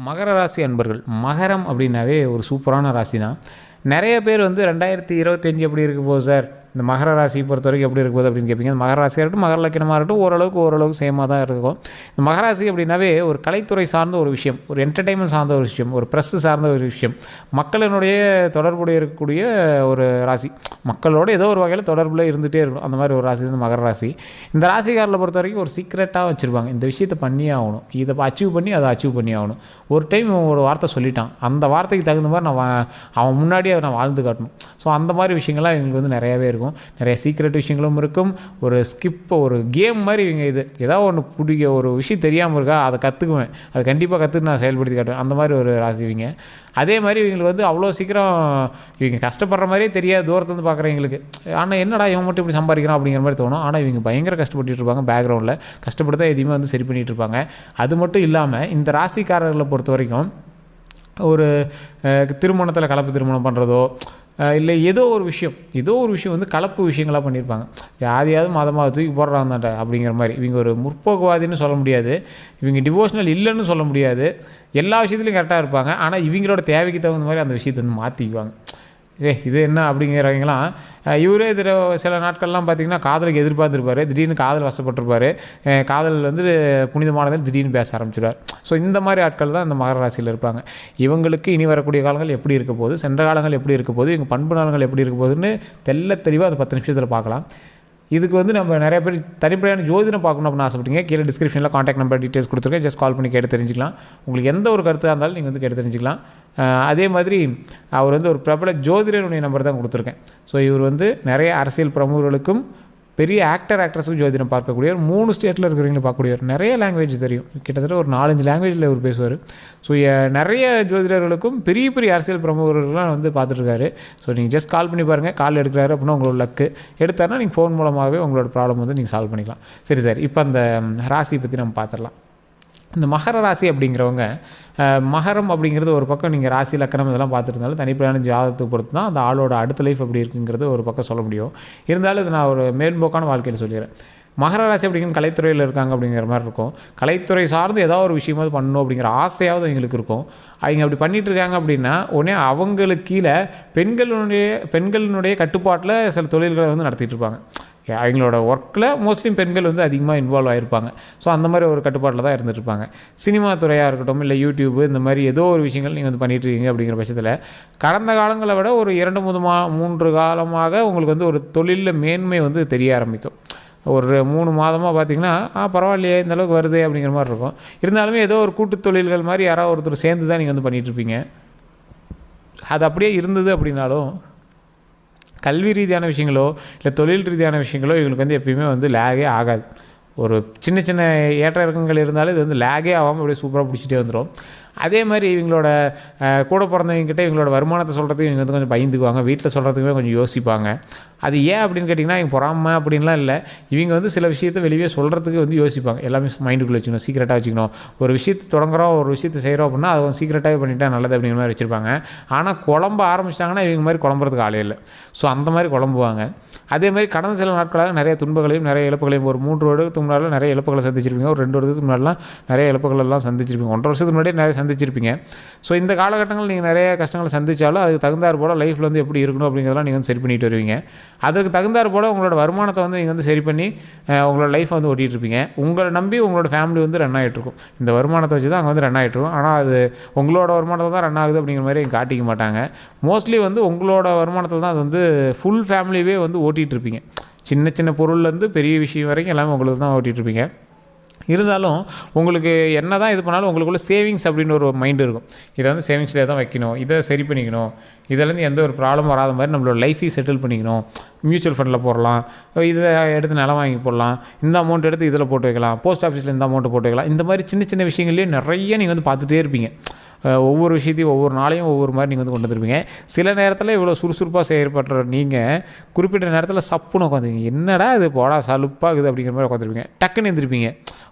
மகர ராசி அன்பர்கள். மகரம் அப்படின்னாவே ஒரு சூப்பரான ராசி தான். நிறைய பேர் வந்து 2025 எப்படி இருக்க போகுது சார், இந்த மகர ராசியை பொறுத்த வரைக்கும் எப்படி இருக்க போகுது அப்படின்னு கேட்பீங்க. இந்த மகர ராசியாக இருக்கட்டும், மகர லக்கணமாக இருக்கட்டும், ஓரளவுக்கு சேமாக தான் இருக்கும். இந்த மகராசி அப்படின்னாவே ஒரு கலைத்துறை சார்ந்த ஒரு விஷயம், ஒரு என்டர்டெயின்மெண்ட் சார்ந்த ஒரு விஷயம், ஒரு ப்ரெஸ் சார்ந்த ஒரு விஷயம், மக்களினுடைய தொடர்புடைய இருக்கக்கூடிய ஒரு ராசி. மக்களோட ஏதோ ஒரு வகையில் தொடர்பில் இருந்துகிட்டே இருக்கணும். அந்த மாதிரி ஒரு ராசி வந்து மகர ராசி. இந்த ராசிக்காரில் பொறுத்த வரைக்கும் ஒரு சீக்ரெட்டாக வச்சுருப்பாங்க. இந்த விஷயத்தை பண்ணியே ஆகணும், இதை அச்சீவ் பண்ணி அதை அச்சீவ் பண்ணி ஆகணும். ஒரு டைம் ஒரு வார்த்தை சொல்லிட்டான், அந்த வார்த்தைக்கு தகுந்த மாதிரி அவன் முன்னாடியே நான் வாழ்ந்து காட்டணும். ஸோ அந்த மாதிரி விஷயங்கள்லாம் இவங்களுக்கு வந்து நிறையாவே இருக்கும். நிறைய சீக்ரெட் விஷயங்களும் இருக்கும். ஒரு ஒரு கேம் மாதிரி இவங்க இது ஏதாவது ஒன்று பிடிக்க ஒரு விஷயம் தெரியாமல் இருக்கா, அதை கற்றுக்குவேன், அதை கண்டிப்பாக கற்றுட்டு நான் செயல்படுத்தி காட்டுவேன். அந்த மாதிரி ஒரு ராசி இவங்க. அதே மாதிரி இவங்களுக்கு வந்து அவ்வளோ சீக்கிரம் இவங்க கஷ்டப்படுற மாதிரியே தெரியாது தூரத்துலேருந்து பார்க்குறவங்களுக்கு. ஆனால் என்னடா இவன் மட்டும் இப்படி சம்பாதிக்கிறான் அப்படிங்கிற மாதிரி தோணும். ஆனால் இவங்க பயங்கர கஷ்டப்பட்டு இருப்பாங்க. பேக்ரவுண்டில் கஷ்டப்பட்டு தான் எதையுமே வந்து சரி பண்ணிகிட்டு இருப்பாங்க. அது மட்டும் இல்லாமல் இந்த ராசிக்காரர்களை பொறுத்த வரைக்கும் ஒரு திருமணத்தில் கலப்பு திருமணம் பண்ணுறதோ இல்லை ஏதோ ஒரு விஷயம் வந்து கலப்பு விஷயங்களாக பண்ணியிருப்பாங்க. யாரையாவது மதமாக தூக்கி போடுறாங்கட்ட அப்படிங்கிற மாதிரி. இவங்க ஒரு முற்போக்குவாதின்னு சொல்ல முடியாது, இவங்க டிவோஷனல் இல்லைன்னு சொல்ல முடியாது. எல்லா விஷயத்துலையும் கரெக்டாக இருப்பாங்க. ஆனால் இவங்களோட தேவைக்கு தகுந்த மாதிரி அந்த விஷயத்தை வந்து மாற்றிக்குவாங்க. இது என்ன அப்படிங்கிறவங்களாம் இவரே இதில் சில நாட்கள்லாம் பார்த்திங்கன்னா காதலுக்கு எதிர்பார்த்துருப்பார், திடீர்னு காதல் வசப்பட்டிருப்பார், காதல் வந்து புனிதமானதில் திடீர்னு பேச ஆரம்பிச்சிடுவார். ஸோ இந்த மாதிரி ஆட்கள் தான் இந்த மகர ராசியில் இருப்பாங்க. இவங்களுக்கு இனி வரக்கூடிய காலங்கள் எப்படி இருக்க போகுது, சென்ற காலங்கள் எப்படி இருக்க போகுது, இவங்க பண்பு நாளங்கள் எப்படி இருக்க போகுதுன்னு தெளிவாக அது 10 நிமிஷத்தில் பார்க்கலாம். இதுக்கு வந்து நம்ம நிறைய பேர் தனிப்படையான ஜோதிடம் பார்க்கணும் அப்படின்னு ஆசைப்பட்டீங்க. கீழே டிஸ்கிரிப்ஷனில் காண்டாக்ட் நம்பர் டீட்டெயில்ஸ் கொடுத்துருக்கேன். ஜஸ்ட் கால் பண்ணி கேட்டு தெரிஞ்சிக்கலாம். உங்களுக்கு எந்த ஒரு கருத்தாக இருந்தாலும் நீங்கள் வந்து கேட்டு தெரிஞ்சிக்கலாம். அதே மாதிரி அவர் வந்து ஒரு பிரபல ஜோதிடனுடைய நம்பர் தான் கொடுத்துருக்கேன். ஸோ இவர் வந்து நிறைய அரசியல் பிரமுகர்களுக்கும் பெரிய ஆக்ட்ரஸுக்கும் ஜோதிடம் பார்க்கக்கூடியவர். 3 ஸ்டேட்டில் இருக்கிறவங்களும் பார்க்கக்கூடியவர். நிறைய லாங்குவேஜ் தெரியும், கிட்டத்தட்ட ஒரு 4-5 லாங்குவேஜில் இவர் பேசுவார். ஸோ நிறைய ஜோதிடர்களுக்கும் பெரிய அரசியல் பிரமுகர்கள்லாம் வந்து பார்த்துட்ருக்காரு. ஸோ நீங்கள் ஜஸ்ட் கால் பண்ணி பாருங்கள். கால் எடுக்கிறாரு அப்படின்னா உங்களோட லக்கு, எடுத்தாருன்னா நீங்கள் ஃபோன் மூலமாகவே உங்களோட ப்ராப்ளம் வந்து நீங்கள் சால்வ் பண்ணிக்கலாம். சரி சார், இப்போ அந்த ராசியை பற்றி நம்ம பார்த்துடலாம். இந்த மகர ராசி அப்படிங்கிறவங்க, மகரம் அப்படிங்கிறது ஒரு பக்கம் நீங்கள் ராசி லக்கணம் இதெல்லாம் பார்த்துருந்தாலும் தனிப்படையான ஜாதகத்தை பொறுத்து தான் அந்த ஆளோட அடுத்த லைஃப் எப்படி இருக்குங்கிறது ஒரு பக்கம் சொல்ல முடியும். இருந்தாலும் இது நான் ஒரு மேம்போக்கான வாழ்க்கையில் சொல்லிடுறேன். மகர ராசி அப்படிங்கிற கலைத்துறையில் இருக்காங்க அப்படிங்கிற மாதிரி இருக்கும். கலைத்துறை சார்ந்து ஏதாவது ஒரு விஷயமாவது பண்ணணும் அப்படிங்கிற ஆசையாவது எங்களுக்கு இருக்கும். அவங்க அப்படி பண்ணிகிட்டு இருக்காங்க அப்படின்னா உடனே அவங்களுக்கு கீழே பெண்களினுடைய கட்டுப்பாட்டில் சில தொழில்களை வந்து நடத்திட்டு இருப்பாங்க. அவங்களோட ஒர்க்கில் மோஸ்ட்லி பெண்கள் வந்து அதிகமாக இன்வால்வ் ஆகிருப்பாங்க. ஸோ அந்த மாதிரி ஒரு கட்டுப்பாட்டில் தான் இருந்துகிட்ருப்பாங்க. சினிமா துறையாக இருக்கட்டும், இல்லை யூடியூப்பு, இந்த மாதிரி ஏதோ ஒரு விஷயங்கள் நீங்கள் வந்து பண்ணிகிட்ருக்கீங்க அப்படிங்கிற பட்சத்தில் கடந்த காலங்களை விட ஒரு 2-3 காலமாக உங்களுக்கு வந்து ஒரு தொழிலில் மேன்மை வந்து தெரிய ஆரம்பிக்கும். ஒரு 3 மாதமாக பார்த்திங்கன்னா பரவாயில்லையே இந்தளவுக்கு வருது அப்படிங்கிற மாதிரி இருக்கும். இருந்தாலுமே ஏதோ ஒரு கூட்டு தொழில்கள் மாதிரி யாராவது ஒருத்தர் சேர்ந்து தான் நீங்கள் வந்து பண்ணிகிட்ருப்பீங்க. அது அப்படியே இருந்தது அப்படின்னாலும் கல்வி ரீதியான விஷயங்களோ இல்லை தொழில் ரீதியான விஷயங்களோ இவங்களுக்கு வந்து எப்பயுமே வந்து லேகே ஆகாது. ஒரு சின்ன ஏற்ற இறக்கங்கள் இருந்தாலும் இது வந்து லேகே ஆகாமல் அப்படியே சூப்பராக பிடிச்சிட்டே வந்துடும். அதே மாதிரி இவங்களோட கூட பிறந்தவங்ககிட்ட இவங்களோட வருமானத்தை சொல்கிறதுக்கு இவங்க வந்து கொஞ்சம் பயந்துக்குவாங்க. வீட்டில் சொல்கிறதுக்குமே கொஞ்சம் யோசிப்பாங்க. அது ஏன் அப்படின்னு கேட்டிங்கன்னா இவங்க பொறாமை அப்படின்லாம் இல்லை. இவங்க வந்து சில விஷயத்தை வெளியே சொல்கிறதுக்கு வந்து யோசிப்பாங்க. எல்லாமே மைண்டுக்குள்ளே வச்சுக்கணும், சீக்கிரட்டாக வச்சுக்கணும். ஒரு விஷயத்தை தொடங்குறோம், ஒரு விஷயத்தை செய்கிறோம் அப்படின்னா அதை வந்து சீக்கிரட்டாகவே பண்ணிட்டா நல்லது அப்படிங்கிற மாதிரி வச்சுருப்பாங்க. ஆனால் குழம்ப ஆரம்பிச்சிட்டாங்கன்னா இவங்க மாதிரி குழம்புறதுக்கு ஆளே இல்லை. ஸோ அந்த மாதிரி குழம்புவாங்க. அதே மாதிரி கடந்த சில நாட்களாக நிறைய துன்பங்களையும் நிறைய இழப்புகளையும், ஒரு 3 வருடத்துக்கு முன்னாடி நிறைய இழப்புகளை சந்திச்சிருப்பீங்க. ஒரு 2 வருடத்துக்கு முன்னாடிலாம் நிறைய இழப்புகள் எல்லாம் சந்திச்சிருப்பீங்க. 1.5 வருஷத்துக்கு முன்னாடியே நிறைய சந்திச்சிருப்பீங்க. ஸோ இந்த காலகட்டங்கள் நீங்கள் நிறைய கஷ்டங்களை சந்தித்தாலும் அதுக்கு தகுந்தாற் போல் லைஃப்பில் வந்து எப்படி இருக்கணும் அப்படிங்கிறதெல்லாம் நீங்கள் வந்து சரி பண்ணிட்டு வருவீங்க. அதுக்கு தகுந்தாற் போல் உங்களோட வருமானத்தை வந்து நீங்கள் வந்து சரி பண்ணி உங்களோட லைஃப்பை வந்து ஓட்டிகிட்டு இருப்பீங்க. உங்களை நம்பி உங்களோட ஃபேமிலி வந்து ரன் ஆகிட்ருக்கும். இந்த வருமானத்தை வச்சு தான் அங்கே வந்து ரன் ஆகிட்ருக்கும். ஆனால் அது உங்களோட வருமானத்தில் தான் ரன் ஆகுது அப்படிங்கிற மாதிரி காட்டிக்க மாட்டாங்க. மோஸ்ட்லி வந்து உங்களோட வருமானத்தில் தான் அது வந்து ஃபுல் ஃபேமிலியே வந்து ஓட்டிகிட்ருப்பீங்க. சின்ன பொருள்லேருந்து பெரிய விஷயம் வரைக்கும் எல்லாமே உங்களுக்கு தான் ஓட்டிகிட்ருப்பீங்க. இருந்தாலும் உங்களுக்கு என்ன தான் இது பண்ணாலும் உங்களுக்குள்ள சேவிங்ஸ் அப்படின்னு ஒரு மைண்டு இருக்கும். இதை வந்து சேவிங்ஸில் தான் வைக்கணும், இதை சரி பண்ணிக்கணும், இதிலேருந்து எந்த ஒரு ப்ராப்ளம் வராத மாதிரி நம்மளோட லைஃபையும் செட்டில் பண்ணிக்கணும். மியூச்சுவல் ஃபண்டில் போடலாம், இதை எடுத்து நிலம் வாங்கி போடலாம், இந்த அமௌண்ட் எடுத்து இதில் போட்டு வைக்கலாம், போஸ்ட் ஆஃபீஸில் இந்த அமௌண்ட்டு போட்டு வைக்கலாம். இந்த மாதிரி சின்ன விஷயங்கள்லேயே நிறைய நீங்கள் வந்து பார்த்துட்டே இருப்பீங்க. ஒவ்வொரு விஷயத்தையும் ஒவ்வொரு நாளையும் ஒவ்வொரு மாதிரி நீங்கள் வந்து கொண்டு வந்துருப்பீங்க. சில நேரத்தில் இவ்வளோ சுறுசுறுப்பாக செயல்படுற நீங்கள் குறிப்பிட்ட நேரத்தில் சப்புன்னு உட்காந்துருவீங்க. என்னடா இது போடா சலுப்பாகுது அப்படிங்கிற மாதிரி உட்காந்துருப்பீங்க. டக்குன்னு எழுந்திருப்பீங்க.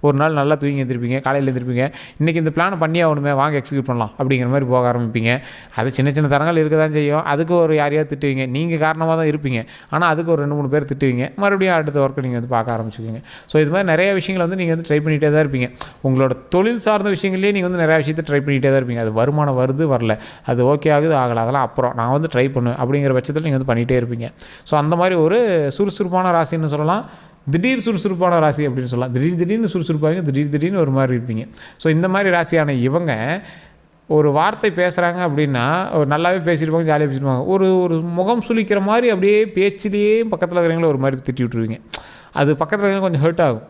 ஒரு நாள் நல்லா தூங்கி எழுந்திருப்பீங்க, காலையில் எழுந்திருப்பீங்க. இன்றைக்கி இந்த பிளானை பண்ணி ஆகணுமே, வாங்க எக்ஸிக்யூட் பண்ணலாம் அப்படிங்கிற மாதிரி போக ஆரம்பிப்பீங்க. அது சின்ன சின்ன தரங்கள் இருக்க தான் செய்யும். அதுக்கு ஒரு யாரையாவது திட்டுவீங்க, நீங்கள் காரணமாக தான் இருப்பீங்க. ஆனால் அதுக்கு ஒரு 2-3 பேர் திட்டுவீங்க. மறுபடியும் அடுத்த ஒர்க்கை நீங்கள் வந்து பார்க்க ஆரம்பிச்சுக்குவீங்க. ஸோ இது மாதிரி நிறைய விஷயங்கள் வந்து நீங்கள் வந்து ட்ரை பண்ணிகிட்டே தான் இருப்பீங்க. உங்களோட தொழில் சார்ந்த விஷயங்கள்லேயே நீங்கள் வந்து நிறையா விஷயத்தை ட்ரை பண்ணிகிட்டே தான் இருப்பீங்க. அது வருமானம் வருது வரல, அது ஓகே ஆகுது ஆகலை, அதெல்லாம் அப்புறம் நான் வந்து ட்ரை பண்ணுவேன் அப்படிங்கிற பட்சத்தில் நீங்கள் வந்து பண்ணிகிட்டே இருப்பீங்க. ஸோ அந்த மாதிரி ஒரு சுறுசுறுப்பான ராசின்னு சொல்லலாம். திடீர் சுறுசுறுப்பான ராசி அப்படின்னு சொல்லலாம். திடீர்னு சுறுசுறுப்பாங்க, திடீர்னு ஒரு மாதிரி இருப்பீங்க. ஸோ இந்த மாதிரி ராசியான இவங்க ஒரு வார்த்தை பேசுகிறாங்க அப்படின்னா ஒரு நல்லாவே பேசியிருப்பாங்க, ஜாலியாக பேசியிருப்பாங்க. ஒரு முகம் சுளிக்கிற மாதிரி அப்படியே பேச்சிலேயே பக்கத்தில் இருக்கிறவங்கள ஒரு மாதிரி திட்டி விட்டுருவீங்க. அது பக்கத்தில் இருக்கிறவங்க கொஞ்சம் ஹர்ட் ஆகும்.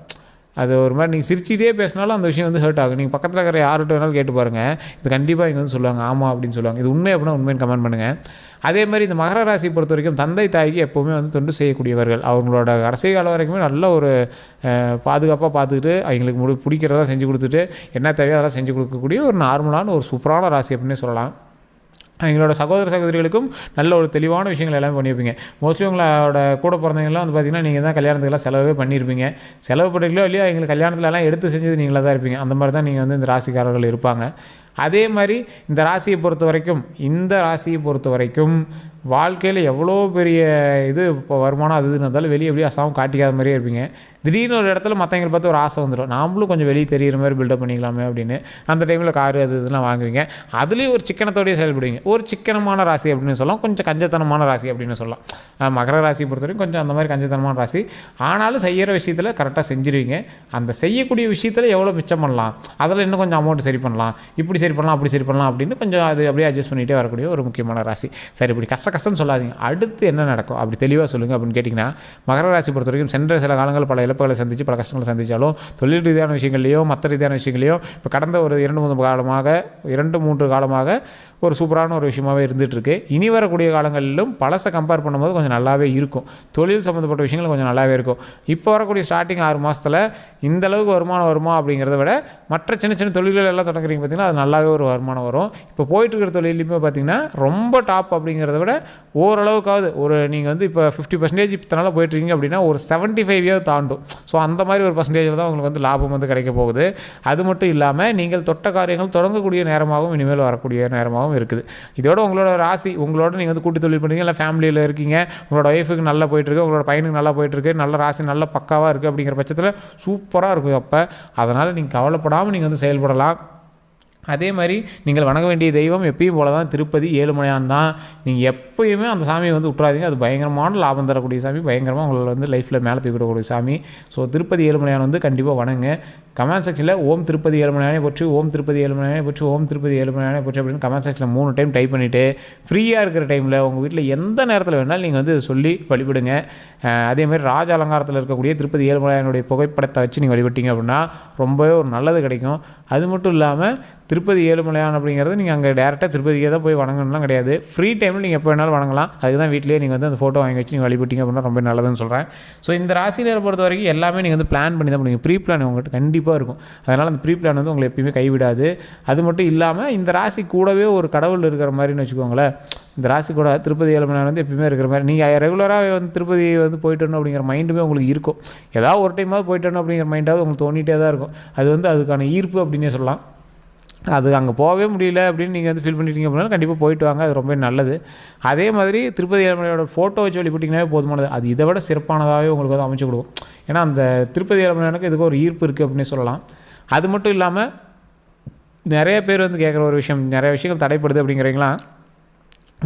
அது ஒரு மாதிரி நீங்கள் சிரிச்சிட்டே பேசினாலும் அந்த விஷயம் வந்து ஹர்ட் ஆகும். நீங்கள் பக்கத்தில் இருக்கிற யார்கிட்ட வேணாலும் கேட்டு பாருங்கள், இது கண்டிப்பாக இங்கே வந்து சொல்லுவாங்க ஆமாம் அப்படின்னு சொல்லுவாங்க. இது உண்மை அப்படின்னா உண்மைன்னு கமெண்ட் பண்ணுங்கள். அதே மாதிரி இந்த மகர ராசி பொறுத்த வரைக்கும் தந்தை தாய்க்கு எப்போவுமே வந்து தொண்டு செய்யக்கூடியவர்கள். அவங்களோட கடைசி காலம் வரைக்குமே நல்ல ஒரு பாதுகாப்பாக பார்த்துக்கிட்டு அவங்களுக்கு பிடிக்கிறதா செஞ்சு கொடுத்துட்டு என்ன தேவையோ அதெல்லாம் செஞ்சு கொடுக்கக்கூடிய ஒரு நார்மலான ஒரு சூப்பரான ராசி அப்படின்னே சொல்லலாம். எங்களோட சகோதர சகோதரிகளுக்கும் நல்ல ஒரு தெளிவான விஷயங்கள் எல்லாமே பண்ணியிருப்பீங்க. மோஸ்ட்லி உங்களோட கூட பிறந்தவங்களாம் வந்து பார்த்திங்கன்னா நீங்கள் தான் கல்யாணத்துக்கெல்லாம் செலவே பண்ணியிருப்பீங்க. செலவு பண்ணிக்கலோ இல்லையா, எங்களுக்கு கல்யாணத்துலலாம் எடுத்து செஞ்சது நீங்களாக தான் இருப்பீங்க. அந்த மாதிரி தான் நீங்கள் வந்து இந்த ராசிக்காரர்கள் இருப்பாங்க. அதே மாதிரி இந்த ராசியை பொறுத்த வரைக்கும் வாழ்க்கையில் எவ்வளோ பெரிய இது இப்போ வருமானம் அது இதுன்னு இருந்தாலும் வெளியே எப்படியும் அசாவும் காட்டிக்காத மாதிரியே இருப்பீங்க. திடீர்னு ஒரு இடத்துல மற்றவங்களை பார்த்து ஒரு ஆசை வந்துடும், நாமளும் கொஞ்சம் வெளியே தெரிகிற மாதிரி பில்டப் பண்ணிக்கலாமே அப்படின்னு. அந்த டைமில் காரு அது இதெல்லாம் வாங்குவீங்க. அதுலேயும் ஒரு சிக்கனத்தோடய செயல்படுவீங்க. ஒரு சிக்கனமான ராசி அப்படின்னு சொல்லலாம், கொஞ்சம் கஞ்சத்தனமான ராசி அப்படின்னு சொல்லலாம். மகர ராசியை பொறுத்த வரைக்கும் கொஞ்சம் அந்த மாதிரி கஞ்சத்தனமான ராசி. ஆனாலும் செய்கிற விஷயத்தில் கரெக்டாக செஞ்சுருவீங்க. அந்த செய்யக்கூடிய விஷயத்தில் எவ்வளோ மிச்சம் பண்ணலாம், அதில் இன்னும் கொஞ்சம் அமௌண்ட் சரி பண்ணலாம், இப்படி சரி பண்ணலாம் அப்படி சரி பண்ணலாம் அப்படின்னு கொஞ்சம் அது அப்படியே அட்ஜஸ்ட் பண்ணிகிட்டே வரக்கூடிய ஒரு முக்கியமான ராசி. சரி, இப்படி கஷ்டம்னு சொல்லாதீங்க, அடுத்து என்ன நடக்கும் அப்படி தெளிவாக சொல்லுங்கள் அப்படின்னு கேட்டிங்கன்னா, மகர ராசி பொறுத்த வரைக்கும் சென்ற சில காலங்கள் பல இழப்புகளை சந்தித்து பல கஷ்டங்களை சந்தித்தாலும் தொழில் ரீதியான விஷயங்கள்லையோ மற்ற ரீதியான விஷயங்களையோ இப்போ கடந்த ஒரு 2-3 காலமாக ஒரு சூப்பரான ஒரு விஷயமாகவே இருந்துகிட்ருக்கு. இனி வரக்கூடிய காலங்களிலும் பழசை கம்பேர் பண்ணும்போது கொஞ்சம் நல்லாவே இருக்கும். தொழில் சம்மந்தப்பட்ட விஷயங்கள் கொஞ்சம் நல்லாவே இருக்கும். இப்போ வரக்கூடிய ஸ்டார்டிங் 6 மாதத்தில் இந்த அளவுக்கு வருமானம் வருமா அப்படிங்கிறத விட மற்ற சின்ன சின்ன தொழில்கள் எல்லாம் தொடங்குறீங்க பார்த்திங்கன்னா, அது நல்லாவே ஒரு வருமானம் வரும். இப்போ போயிட்டுருக்கிற தொழிலையுமே பார்த்திங்கன்னா ரொம்ப டாப் அப்படிங்கிறத விட ஓரளவுக்காவது ஒரு நீங்கள் வந்து இப்போ 50% இத்தனால போயிட்டுருக்கீங்க அப்படின்னா ஒரு 75 தாண்டும். ஸோ அந்த மாதிரி ஒரு பர்சன்டேஜில் தான் உங்களுக்கு வந்து லாபம் வந்து கிடைக்க போகுது. அது மட்டும் இல்லாமல் நீங்கள் தொட்ட காரியங்கள் தொடங்கக்கூடிய நேரமாகவும் இனிமேல் வரக்கூடிய நேரமாகவும் இருக்குது. இதோட உங்களோட ராசி, உங்களோட நீங்கள் வந்து கூட்டு தொழில் பண்ணுறீங்க, இல்லை ஃபேமிலியில் இருக்கீங்க, உங்களோட ஒய்ஃபுக்கு நல்லா போயிட்டுருக்கு, உங்களோட பையனுக்கு நல்லா போயிட்டுருக்கு, நல்ல ராசி நல்ல பக்காவாக இருக்குது அப்படிங்கிற பட்சத்தில் சூப்பராக இருக்கும். அப்போ அதனால் நீங்கள் கவலைப்படாமல் நீங்கள் வந்து செயல்படலாம். அதே மாதிரி நீங்கள் வணங்க வேண்டிய தெய்வம் எப்பயும் போல தான் திருப்பதி ஏழுமலையான் தான். நீங்கள் எப்போயுமே அந்த சாமியை வந்து விட்றாதீங்க. அது பயங்கரமான லாபம் தரக்கூடிய சாமி, பயங்கரமாக உங்களை வந்து லைஃப்பில் மேலே தூக்கிடக்கூடிய சாமி. ஸோ திருப்பதி ஏழுமலையான் வந்து கண்டிப்பாக வணங்க. கமெண்ட் செக்ஷனில் ஓம் திருப்பதி ஏழுமலையானே போச்சு, ஓம் திருப்பதி ஏழுமலையானே போச்சு, ஓம் திருப்பதி ஏழுமலையானே போச்சு அப்படின்னு கமெண்ட் செக்ஷனில் 3 டைம் டைப் பண்ணிவிட்டு ஃப்ரீயாக இருக்கிற டைமில் உங்கள் வீட்டில் எந்த நேரத்தில் வேணாலும் நீங்கள் வந்து சொல்லி வழிபடுங்க. அதேமாதிரி ராஜ அலங்காரத்தில் இருக்கக்கூடிய திருப்பதி ஏழுமலையானுடைய புகைப்படத்தை வச்சு நீங்கள் வழிபட்டீங்க அப்படின்னா ரொம்பவே ஒரு நல்லது கிடைக்கும். அது மட்டும் இல்லாமல் திருப்பதி ஏழுமலையான் அப்படிங்கிறது நீங்கள் அங்கே டேரெக்டாக திருப்பதிக்கே தான் போய் வணங்கணும்லாம் கிடையாது. ஃப்ரீ டைமில் நீங்கள் எப்போ வேணாலும் வணங்கலாம். அதுதான் வீட்டிலேயே நீங்கள் வந்து அந்த ஃபோட்டோ வாங்கி வச்சு நீங்கள் வழிபட்டீங்க அப்படின்னா ரொம்ப நல்லதுன்னு சொல்கிறேன். ஸோ இந்த ராசினரை பொறுத்த வரைக்கும் எல்லாமே நீங்கள் வந்து பிளான் பண்ணி தான் பண்ணுவீங்க. ப்ரீ பிளான் உங்கள்கிட்ட கண்டிப்பாக இருக்கும். அதனால் அந்த ப்ரீ பிளான் வந்து உங்களை எப்பயுமே கைவிடாது. அது மட்டும் இல்லாமல் இந்த ராசி கூடவே ஒரு கடவுள் இருக்கிற மாதிரின்னு வச்சுக்கோங்களேன். இந்த ராசி கூட திருப்பதி ஏழுமலையான் வந்து எப்பயுமே இருக்கிற மாதிரி நீங்கள் ரெகுலராக வந்து திருப்பதி வந்து போயிட்டு வரணும் அப்படிங்கிற மைண்டுமே உங்களுக்கு இருக்கும். ஏதாவது ஒரு டைமாவது போயிட்டு வரணும் அப்படிங்கிற மைண்டாவது உங்களுக்கு தோண்டிகிட்டே தான் இருக்கும். அது வந்து அதுக்கான ஈர்ப்பு அப்படின்னே சொல்லலாம். அது அங்கே போகவே முடியல அப்படின்னு நீங்கள் வந்து ஃபீல் பண்ணிட்டீங்க அப்படின்னா கண்டிப்பாக போயிட்டு வாங்க, அது ரொம்ப நல்லது. அதே மாதிரி திருப்பதி ஏழுமலையோட ஃபோட்டோ வச்சு வழிபட்டிங்கனாவே போதுமானது. அது இதை விட சிறப்பானதாகவே உங்களுக்கு வந்து அமைச்சு கொடுக்கும். ஏன்னா அந்த திருப்பதி ஏழுமலையானுக்கு இதுக்கு ஒரு ஈர்ப்பு இருக்குது அப்படின்னு சொல்லலாம். அது மட்டும் இல்லாமல் நிறைய பேர் வந்து கேட்குற ஒரு விஷயம், நிறைய விஷயங்கள் தடைப்படுது அப்படிங்கிறீங்களா,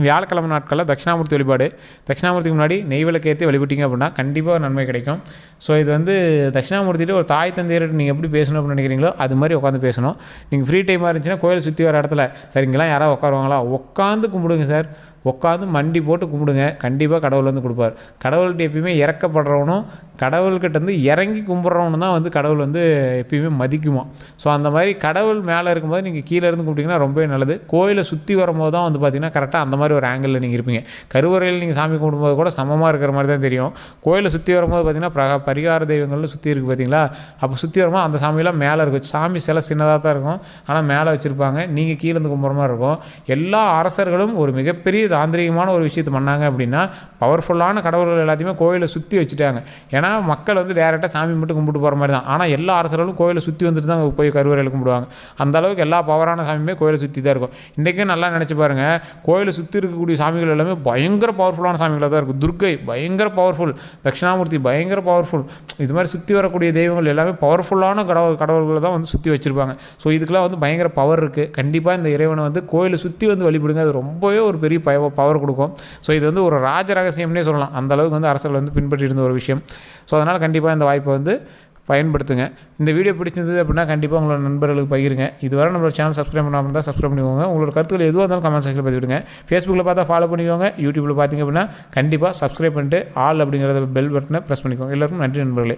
வியாழக்கிழமை நாட்களில் தட்சிணாமூர்த்தி வழிபாடு, தட்சிணாமூர்த்திக்கு முன்னாடி நெய் விளக்கேற்றி வழிபட்டிங்க அப்படின்னா கண்டிப்பாக நன்மை கிடைக்கும். ஸோ இது வந்து தட்சிணாமூர்த்திட்டு ஒரு தாய் தந்தையர்கிட்ட நீங்கள் எப்படி பேசணும் அப்படின்னு நினைக்கிறீங்களோ அது மாதிரி உட்காந்து பேசணும். நீங்கள் ஃப்ரீ டைமாக இருந்துச்சுன்னா கோயில் சுற்றி வர இடத்துல சார் இங்கெல்லாம் யாராவது உட்காருவாங்களா, உட்காந்து கும்பிடுங்க சார். உட்காந்து மண்டி போட்டு கும்பிடுங்க, கண்டிப்பாக கடவுள் வந்து கொடுப்பார். கடவுள்கிட்ட எப்பயுமே இறக்கப்படுறவனும் கடவுள்கிட்ட வந்து இறங்கி கும்பிட்றவனு தான் வந்து கடவுள் வந்து எப்பயுமே மதிக்குமா. ஸோ அந்த மாதிரி கடவுள் மேலே இருக்கும்போது நீங்கள் கீழே இருந்து கும்பிட்டிங்கன்னா ரொம்பவே நல்லது. கோயிலை சுற்றி வரும்போது தான் வந்து பார்த்திங்கன்னா கரெக்டாக அந்த மாதிரி ஒரு ஆங்கிளில் நீங்கள் இருப்பீங்க. கருவறையில் நீங்கள் சாமி கும்பிடும்போது கூட சமமாக இருக்கிற மாதிரி தான் தெரியும். கோயிலை சுற்றி வரும்போது பார்த்திங்கன்னா பரிகார தெய்வங்கள்னு சுற்றி இருக்குது பார்த்தீங்களா, அப்போ சுற்றி வரும்போது அந்த சாமியெல்லாம் மேலே இருக்கும். சாமி சிலை சின்னதாக தான் இருக்கும், ஆனால் மேலே வச்சுருப்பாங்க, நீங்கள் கீழே இருந்து கும்பிட்ற மாதிரி இருக்கும். எல்லா அரசர்களும் ஒரு மிகப்பெரிய தாந்திரிகமான ஒரு விஷயத்தை பண்ணாங்க அப்படின்னா பவர்ஃபுல்லான கடவுள்கள் எல்லாத்தையுமே கோயிலை சுற்றி வச்சுட்டாங்க. ஏன்னா மக்கள் வந்து டேரெக்டாக சாமி மட்டும் கும்பிட்டு போகிற மாதிரி தான். ஆனால் எல்லா அரசர்களும் கோயிலை சுற்றி வந்துட்டு தான் போய் கருவறையில் கும்பிடுவாங்க. அந்த அளவுக்கு எல்லா பவரான சாமியுமே கோயிலை சுற்றி தான் இருக்கும். இன்றைக்கும் நல்லா நினச்சி பாருங்கள், கோயிலை சுற்றி இருக்கக்கூடிய சாமிகள் எல்லாமே பயங்கர பவர்ஃபுல்லான சாமிகளாக தான் இருக்கும். துர்க்கை பயங்கர பவர்ஃபுல், தட்சிணாமூர்த்தி பயங்கர பவர்ஃபுல். இது மாதிரி சுற்றி வரக்கூடிய தெய்வங்கள் எல்லாமே பவர்ஃபுல்லான கடவுள்களை தான் வந்து சுற்றி வச்சுருப்பாங்க. ஸோ இதுக்கெல்லாம் வந்து பயங்கர பவர் இருக்குது. கண்டிப்பாக இந்த இறைவனை வந்து கோயிலை சுற்றி வந்து வழிபடுங்க, அது ரொம்பவே ஒரு பெரிய பவர் கொடுக்கும். ஸோ இது வந்து ஒரு ராஜ ரகசியம்னே சொல்லலாம். அந்த அளவுக்கு வந்து அரசர்கள் வந்து பின்பற்றி இருந்த ஒரு விஷயம். ஸோ அதனால் கண்டிப்பாக இந்த வாய்ப்பை வந்து பயன்படுத்துங்க. இந்த வீடியோ பிடிச்சிருந்தது அப்படின்னா கண்டிப்பாக உங்களோட நண்பர்களுக்கு பகிருங்க. இதுவரை நம்மளோட சேனல் சப்ஸ்கிரைப் பண்ணாமல் இருந்தால் சப்ஸ்கிரைப் பண்ணிக்கோங்க. உங்களோட கருத்துக்கள் எதுவாக இருந்தாலும் கமெண்ட் செக்ஷனில் பதிவிடுங்க. ஃபேஸ்புக்கில் பார்த்தா ஃபாலோ பண்ணிக்கோங்க. யூடியூப்பில் பார்த்திங்க அப்படின்னா கண்டிப்பாக சப்ஸ்கிரைப் பண்ணிட்டு ஆல் அப்படிங்கிறத பெல் பட்டனை ப்ரெஸ் பண்ணிக்கோங்க. எல்லாருக்கும் நன்றி நண்பர்களே.